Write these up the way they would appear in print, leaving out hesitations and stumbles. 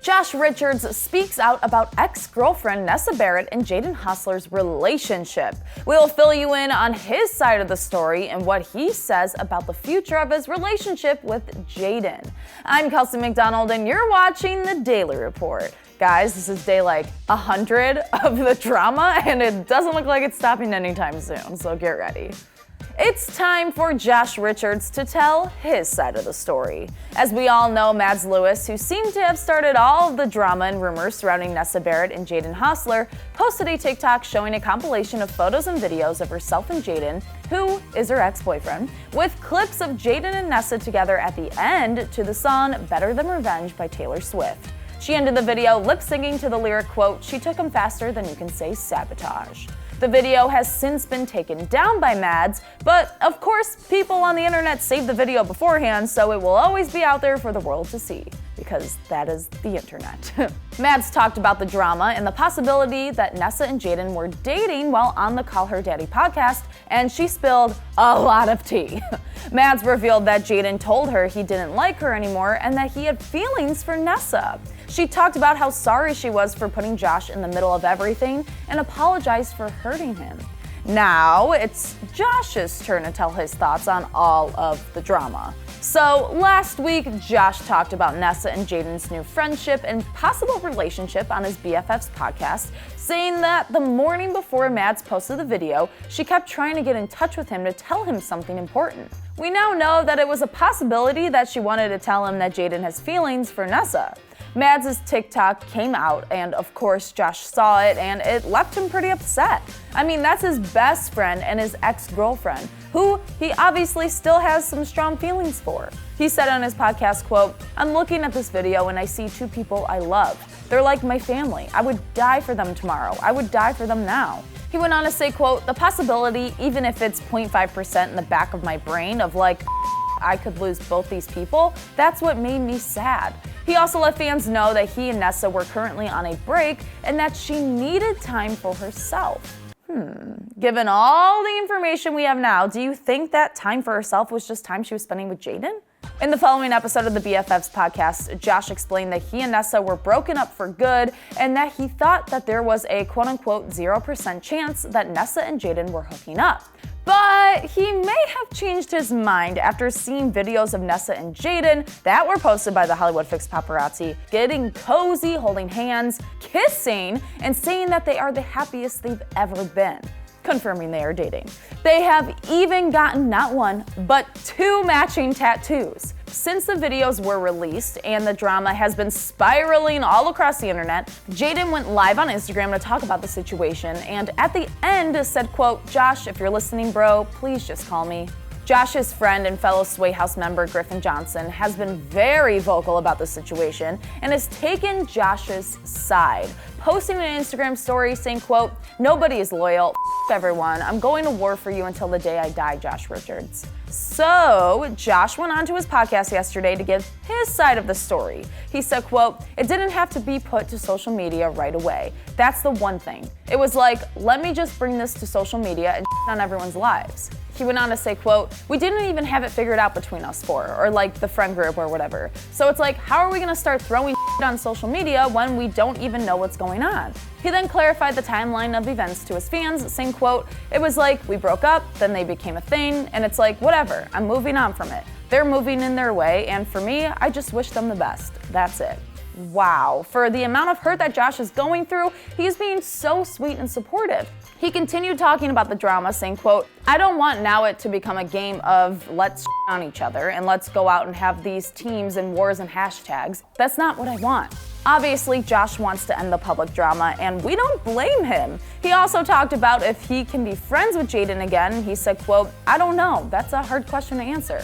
Josh Richards speaks out about ex-girlfriend Nessa Barrett and Jaden Hossler's relationship. We'll fill you in on his side of the story and what he says about the future of his relationship with Jaden. I'm Kelsey McDonald and you're watching The Daily Report. Guys, this is day 100 of the drama and it doesn't look like it's stopping anytime soon, so get ready. It's time for Josh Richards to tell his side of the story. As we all know, Mads Lewis, who seemed to have started all of the drama and rumors surrounding Nessa Barrett and Jaden Hossler, posted a TikTok showing a compilation of photos and videos of herself and Jaden, who is her ex-boyfriend, with clips of Jaden and Nessa together at the end to the song Better Than Revenge by Taylor Swift. She ended the video lip-syncing to the lyric, quote, "She took him faster than you can say sabotage." The video has since been taken down by Mads, but of course, people on the internet saved the video beforehand, so it will always be out there for the world to see, because that is the internet. Mads talked about the drama and the possibility that Nessa and Jaden were dating while on the Call Her Daddy podcast, and she spilled a lot of tea. Mads revealed that Jaden told her he didn't like her anymore and that he had feelings for Nessa. She talked about how sorry she was for putting Josh in the middle of everything and apologized for hurting him. Now it's Josh's turn to tell his thoughts on all of the drama. So last week, Josh talked about Nessa and Jaden's new friendship and possible relationship on his BFF's podcast, saying that the morning before Mads posted the video, she kept trying to get in touch with him to tell him something important. We now know that it was a possibility that she wanted to tell him that Jaden has feelings for Nessa. Mads' TikTok came out, and of course Josh saw it, and it left him pretty upset. I mean, that's his best friend and his ex-girlfriend, who he obviously still has some strong feelings for. He said on his podcast, quote, "I'm looking at this video and I see two people I love. They're like my family. I would die for them tomorrow. I would die for them now." He went on to say, quote, "The possibility, even if it's 0.5% in the back of my brain of I could lose both these people, that's what made me sad." He also let fans know that he and Nessa were currently on a break and that she needed time for herself. Given all the information we have now, do you think that time for herself was just time she was spending with Jaden? In the following episode of the BFFs podcast, Josh explained that he and Nessa were broken up for good and that he thought that there was a quote-unquote 0% chance that Nessa and Jaden were hooking up. But he may have changed his mind after seeing videos of Nessa and Jaden that were posted by the Hollywood Fix paparazzi getting cozy, holding hands, kissing, and saying that they are the happiest they've ever been, confirming they are dating. They have even gotten not one, but two matching tattoos. Since the videos were released and the drama has been spiraling all across the internet, Jaden went live on Instagram to talk about the situation and at the end said, quote, "Josh, if you're listening, bro, please just call me." Josh's friend and fellow Sway House member Griffin Johnson has been very vocal about the situation and has taken Josh's side, posting an Instagram story saying, quote, "Nobody is loyal. F everyone. I'm going to war for you until the day I die, Josh Richards." So Josh went on to his podcast yesterday to give his side of the story. He said, quote, "It didn't have to be put to social media right away. That's the one thing. It was let me just bring this to social media and on everyone's lives." He went on to say, quote, "We didn't even have it figured out between us four, or the friend group or whatever. So it's how are we gonna start throwing on social media when we don't even know what's going on?" He then clarified the timeline of events to his fans, saying, quote, "It was we broke up, then they became a thing, and it's whatever, I'm moving on from it. They're moving in their way, and for me, I just wish them the best. That's it." Wow, for the amount of hurt that Josh is going through, he's being so sweet and supportive. He continued talking about the drama, saying, quote, "I don't want now it to become a game of let's on each other and let's go out and have these teams and wars and hashtags. That's not what I want." Obviously, Josh wants to end the public drama, and we don't blame him. He also talked about if he can be friends with Jaden again. He said, quote, "I don't know. That's a hard question to answer."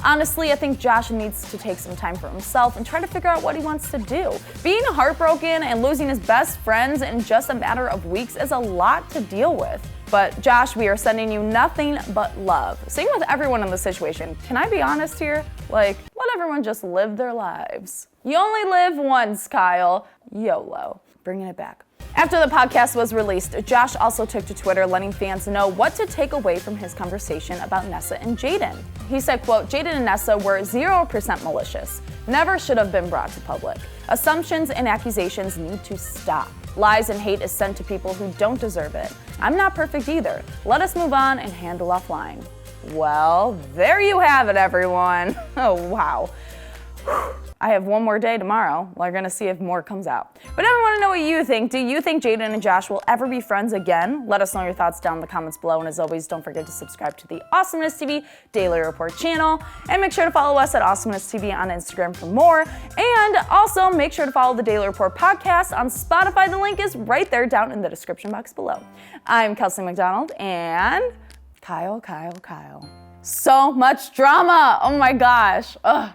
Honestly, I think Josh needs to take some time for himself and try to figure out what he wants to do. Being heartbroken and losing his best friends in just a matter of weeks is a lot to deal with. But Josh, we are sending you nothing but love. Same with everyone in the situation. Can I be honest here? Let everyone just live their lives. You only live once, Kyle. YOLO. Bringing it back. After the podcast was released, Josh also took to Twitter letting fans know what to take away from his conversation about Nessa and Jaden. He said, quote, "Jaden and Nessa were 0% malicious. never should have been brought to public. Assumptions and accusations need to stop. Lies and hate is sent to people who don't deserve it. I'm not perfect either. Let us move on and handle offline. Well, there you have it, everyone. Oh, wow. I have one more day tomorrow. We're gonna see if more comes out. But I want to know what you think. Do you think Jaden and Josh will ever be friends again? Let us know your thoughts down in the comments below. And as always, don't forget to subscribe to the Awesomeness TV Daily Report channel. And make sure to follow us at Awesomeness TV on Instagram for more. And also make sure to follow the Daily Report podcast on Spotify. The link is right there down in the description box below. I'm Kelsey McDonald and Kyle. So much drama. Oh my gosh. Ugh.